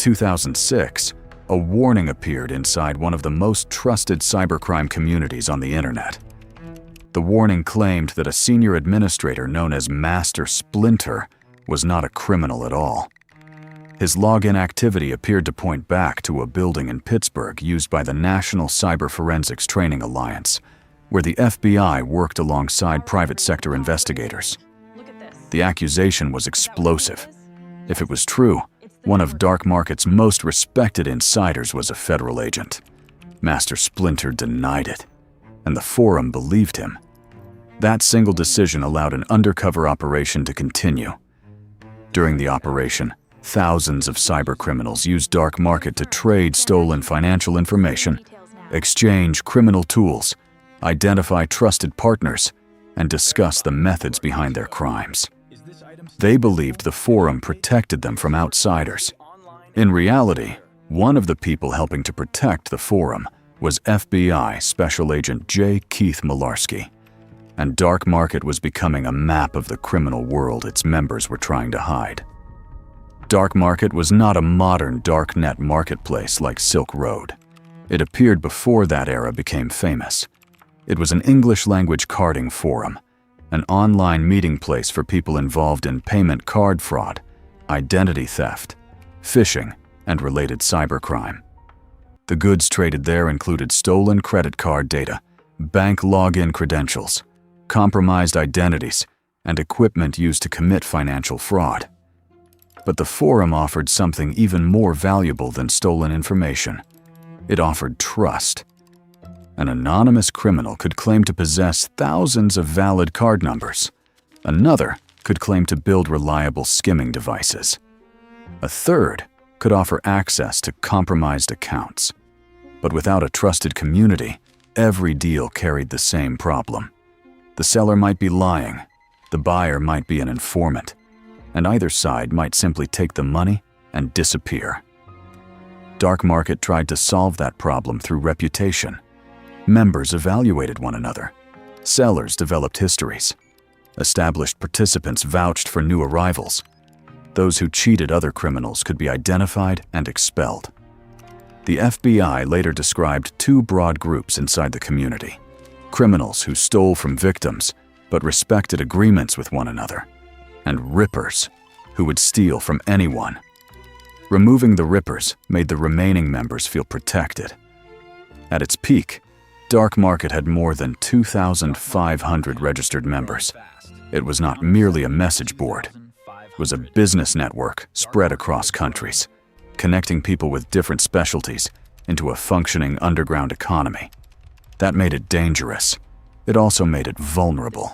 2006, a warning appeared inside one of the most trusted cybercrime communities on the internet. The warning claimed that a senior administrator known as Master Splyntr was not a criminal at all. His login activity appeared to point back to a building in Pittsburgh used by the National Cyber Forensics Training Alliance, where the FBI worked alongside private sector investigators. The accusation was explosive. If it was true, one of DarkMarket's most respected insiders was a federal agent. Master Splyntr denied it, and the forum believed him. That single decision allowed an undercover operation to continue. During the operation, thousands of cybercriminals used DarkMarket to trade stolen financial information, exchange criminal tools, identify trusted partners, and discuss the methods behind their crimes. They believed the forum protected them from outsiders. In reality, one of the people helping to protect the forum was FBI Special Agent J. Keith Mularski, and DarkMarket was becoming a map of the criminal world its members were trying to hide. DarkMarket was not a modern darknet marketplace like Silk Road. It appeared before that era became famous. It was an English-language carding forum, an online meeting place for people involved in payment card fraud, identity theft, phishing, and related cybercrime. The goods traded there included stolen credit card data, bank login credentials, compromised identities, and equipment used to commit financial fraud. But the forum offered something even more valuable than stolen information. It offered trust. An anonymous criminal could claim to possess thousands of valid card numbers. Another could claim to build reliable skimming devices. A third could offer access to compromised accounts. But without a trusted community, every deal carried the same problem. The seller might be lying, the buyer might be an informant, and either side might simply take the money and disappear. DarkMarket tried to solve that problem through reputation. Members evaluated one another. Sellers developed histories. Established participants vouched for new arrivals. Those who cheated other criminals could be identified and expelled. The FBI later described two broad groups inside the community: criminals who stole from victims but respected agreements with one another, and rippers who would steal from anyone. Removing the rippers made the remaining members feel protected. At its peak, DarkMarket had more than 2,500 registered members. It was not merely a message board. It was a business network spread across countries, connecting people with different specialties into a functioning underground economy. That made it dangerous. It also made it vulnerable.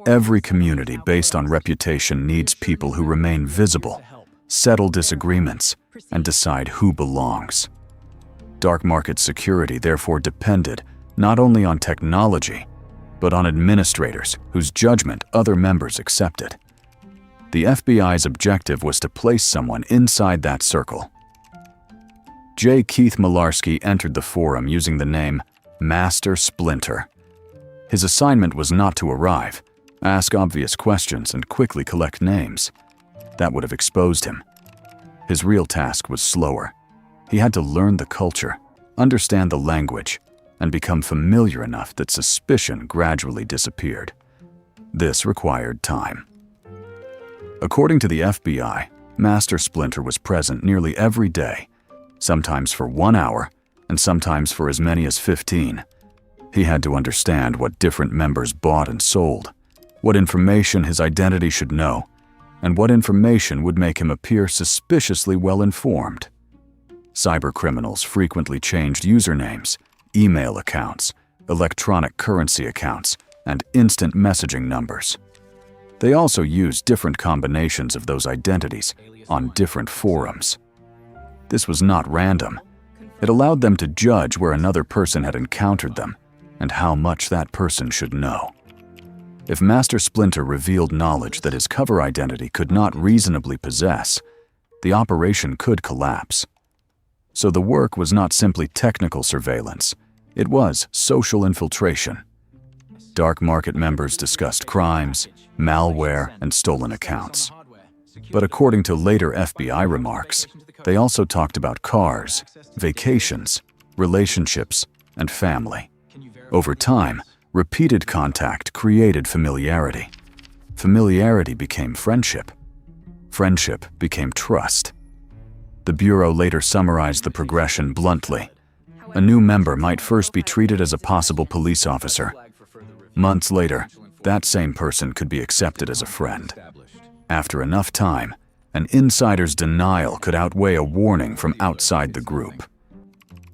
Every community based on reputation needs people who remain visible, settle disagreements, and decide who belongs. DarkMarket security therefore depended not only on technology, but on administrators whose judgment other members accepted. The FBI's objective was to place someone inside that circle. J. Keith Mularski entered the forum using the name Master Splyntr. His assignment was not to arrive, ask obvious questions, and quickly collect names. That would have exposed him. His real task was slower. He had to learn the culture, understand the language, and become familiar enough that suspicion gradually disappeared. This required time. According to the FBI, Master Splyntr was present nearly every day, sometimes for 1 hour, and sometimes for as many as 15. He had to understand what different members bought and sold, what information his identity should know, and what information would make him appear suspiciously well-informed. Cybercriminals frequently changed usernames, email accounts, electronic currency accounts, and instant messaging numbers. They also used different combinations of those identities on different forums. This was not random. It allowed them to judge where another person had encountered them and how much that person should know. If Master Splyntr revealed knowledge that his cover identity could not reasonably possess, the operation could collapse. So the work was not simply technical surveillance, it was social infiltration. DarkMarket members discussed crimes, malware, and stolen accounts. But according to later FBI remarks, they also talked about cars, vacations, relationships, and family. Over time, repeated contact created familiarity. Familiarity became friendship. Friendship became trust. The Bureau later summarized the progression bluntly. A new member might first be treated as a possible police officer. Months later, that same person could be accepted as a friend. After enough time, an insider's denial could outweigh a warning from outside the group.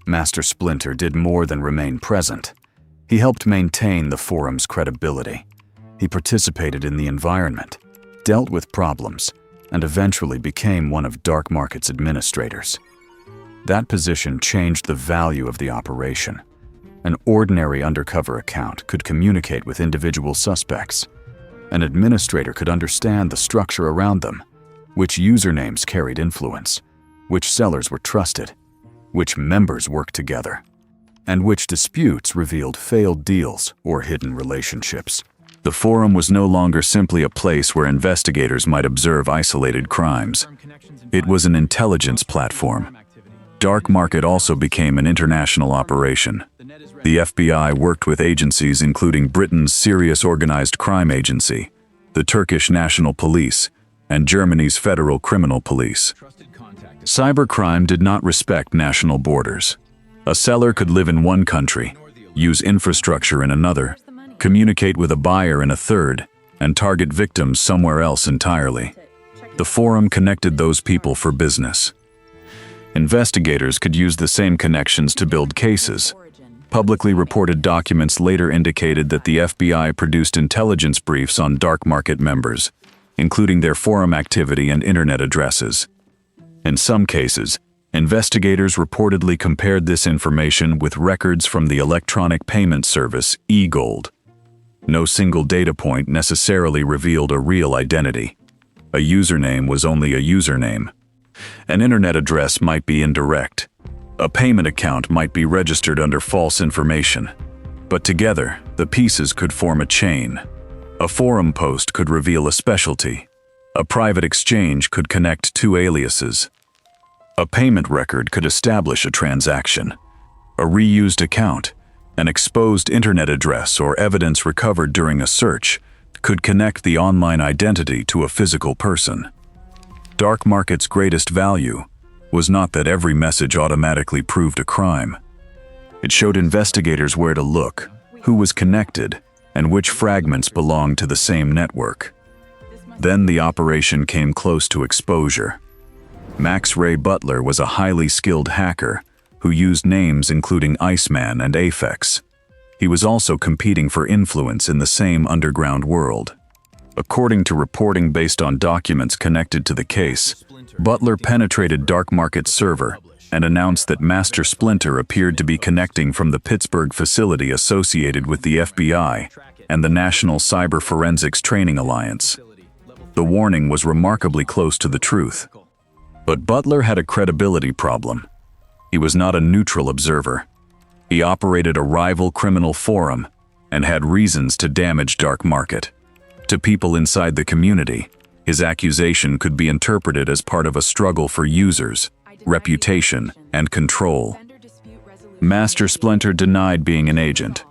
Master Splyntr did more than remain present. He helped maintain the forum's credibility. He participated in the environment, dealt with problems, and eventually became one of DarkMarket's administrators. That position changed the value of the operation. An ordinary undercover account could communicate with individual suspects. An administrator could understand the structure around them, which usernames carried influence, which sellers were trusted, which members worked together, and which disputes revealed failed deals or hidden relationships. The forum was no longer simply a place where investigators might observe isolated crimes. It was an intelligence platform. DarkMarket also became an international operation. The FBI worked with agencies including Britain's Serious Organized Crime Agency, the Turkish National Police, and Germany's Federal Criminal Police. Cybercrime did not respect national borders. A seller could live in one country, use infrastructure in another, communicate with a buyer in a third, and target victims somewhere else entirely. The forum connected those people for business. Investigators could use the same connections to build cases. Publicly reported documents later indicated that the FBI produced intelligence briefs on DarkMarket members, including their forum activity and internet addresses. In some cases, investigators reportedly compared this information with records from the electronic payment service eGold. No single data point necessarily revealed a real identity. A username was only a username. An internet address might be indirect. A payment account might be registered under false information. But together, the pieces could form a chain. A forum post could reveal a specialty. A private exchange could connect two aliases. A payment record could establish a transaction. A reused account, an exposed internet address, or evidence recovered during a search could connect the online identity to a physical person. DarkMarket's greatest value was not that every message automatically proved a crime. It showed investigators where to look, who was connected, and which fragments belonged to the same network. Then the operation came close to exposure. Max Ray Butler was a highly skilled hacker who used names including Iceman and Aphex. He was also competing for influence in the same underground world. According to reporting based on documents connected to the case, Butler penetrated DarkMarket's server and announced that Master Splyntr appeared to be connecting from the Pittsburgh facility associated with the FBI and the National Cyber Forensics Training Alliance. The warning was remarkably close to the truth. But Butler had a credibility problem. He was not a neutral observer. He operated a rival criminal forum and had reasons to damage DarkMarket. To people inside the community, his accusation could be interpreted as part of a struggle for users, reputation, and control. Master Splyntr denied being an agent.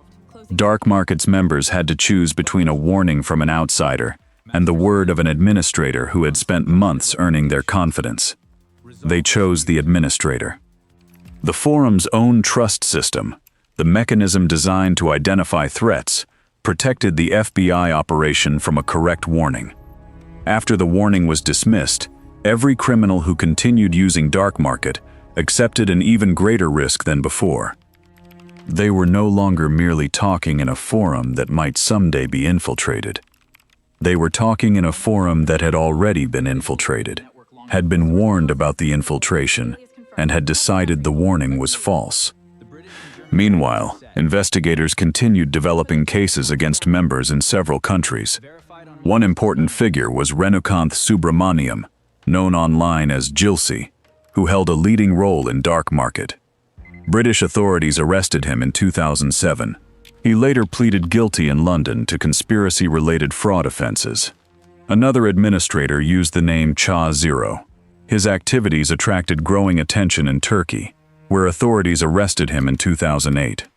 DarkMarket's members had to choose between a warning from an outsider and the word of an administrator who had spent months earning their confidence. They chose the administrator. The forum's own trust system, the mechanism designed to identify threats, protected the FBI operation from a correct warning. After the warning was dismissed, every criminal who continued using DarkMarket accepted an even greater risk than before. They were no longer merely talking in a forum that might someday be infiltrated. They were talking in a forum that had already been infiltrated, had been warned about the infiltration, and had decided the warning was false. Meanwhile, investigators continued developing cases against members in several countries. One important figure was Renukanth Subramaniam, known online as Jilsi, who held a leading role in DarkMarket. British authorities arrested him in 2007. He later pleaded guilty in London to conspiracy-related fraud offenses. Another administrator used the name Cha Zero. His activities attracted growing attention in Turkey, where authorities arrested him in 2008.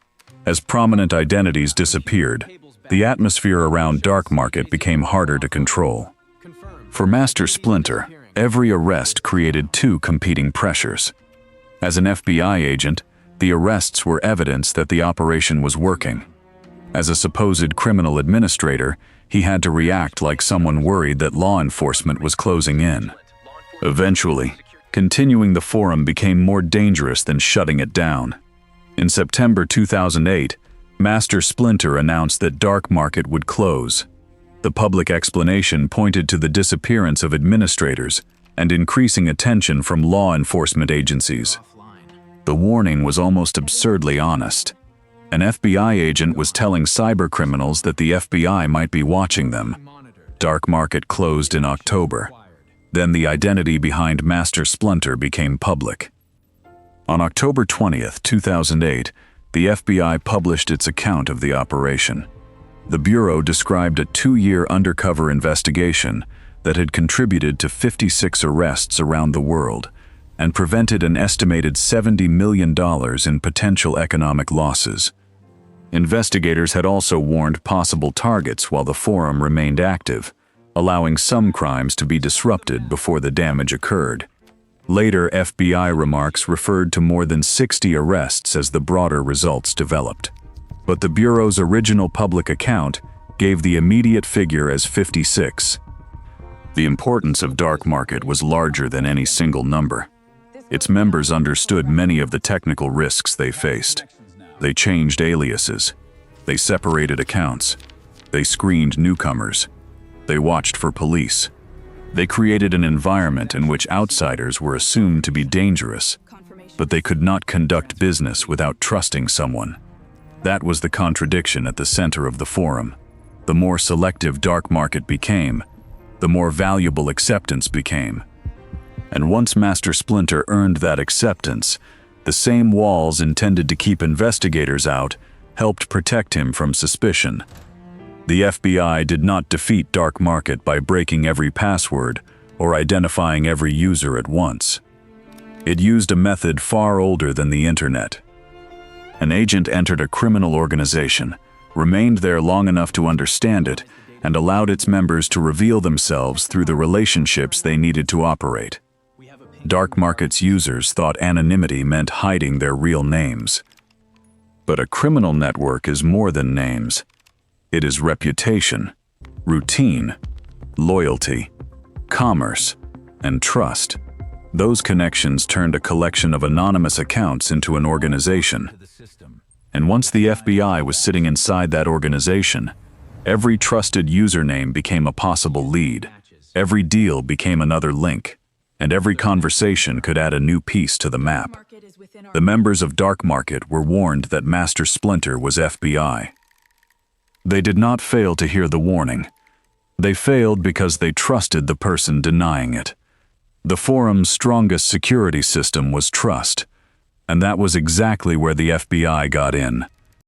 As prominent identities disappeared, the atmosphere around DarkMarket became harder to control. For Master Splyntr, every arrest created two competing pressures. As an FBI agent, the arrests were evidence that the operation was working. As a supposed criminal administrator, he had to react like someone worried that law enforcement was closing in. Eventually, continuing the forum became more dangerous than shutting it down. In September 2008, Master Splyntr announced that DarkMarket would close. The public explanation pointed to the disappearance of administrators and increasing attention from law enforcement agencies. The warning was almost absurdly honest. An FBI agent was telling cybercriminals that the FBI might be watching them. DarkMarket closed in October. Then the identity behind Master Splyntr became public. On October 20th, 2008, the FBI published its account of the operation. The Bureau described a 2-year undercover investigation that had contributed to 56 arrests around the world and prevented an estimated $70 million in potential economic losses. Investigators had also warned possible targets while the forum remained active, allowing some crimes to be disrupted before the damage occurred. Later FBI remarks referred to more than 60 arrests as the broader results developed. But the Bureau's original public account gave the immediate figure as 56. The importance of DarkMarket was larger than any single number. Its members understood many of the technical risks they faced. They changed aliases. They separated accounts. They screened newcomers. They watched for police. They created an environment in which outsiders were assumed to be dangerous, but they could not conduct business without trusting someone. That was the contradiction at the center of the forum. The more selective DarkMarket became, the more valuable acceptance became. And once Master Splyntr earned that acceptance, the same walls intended to keep investigators out helped protect him from suspicion. The FBI did not defeat DarkMarket by breaking every password or identifying every user at once. It used a method far older than the internet. An agent entered a criminal organization, remained there long enough to understand it, and allowed its members to reveal themselves through the relationships they needed to operate. DarkMarket's users thought anonymity meant hiding their real names. But a criminal network is more than names. It is reputation, routine, loyalty, commerce, and trust. Those connections turned a collection of anonymous accounts into an organization. And once the FBI was sitting inside that organization, every trusted username became a possible lead, every deal became another link, and every conversation could add a new piece to the map. The members of DarkMarket were warned that Master Splyntr was FBI. They did not fail to hear the warning. They failed because they trusted the person denying it. The forum's strongest security system was trust, and that was exactly where the FBI got in.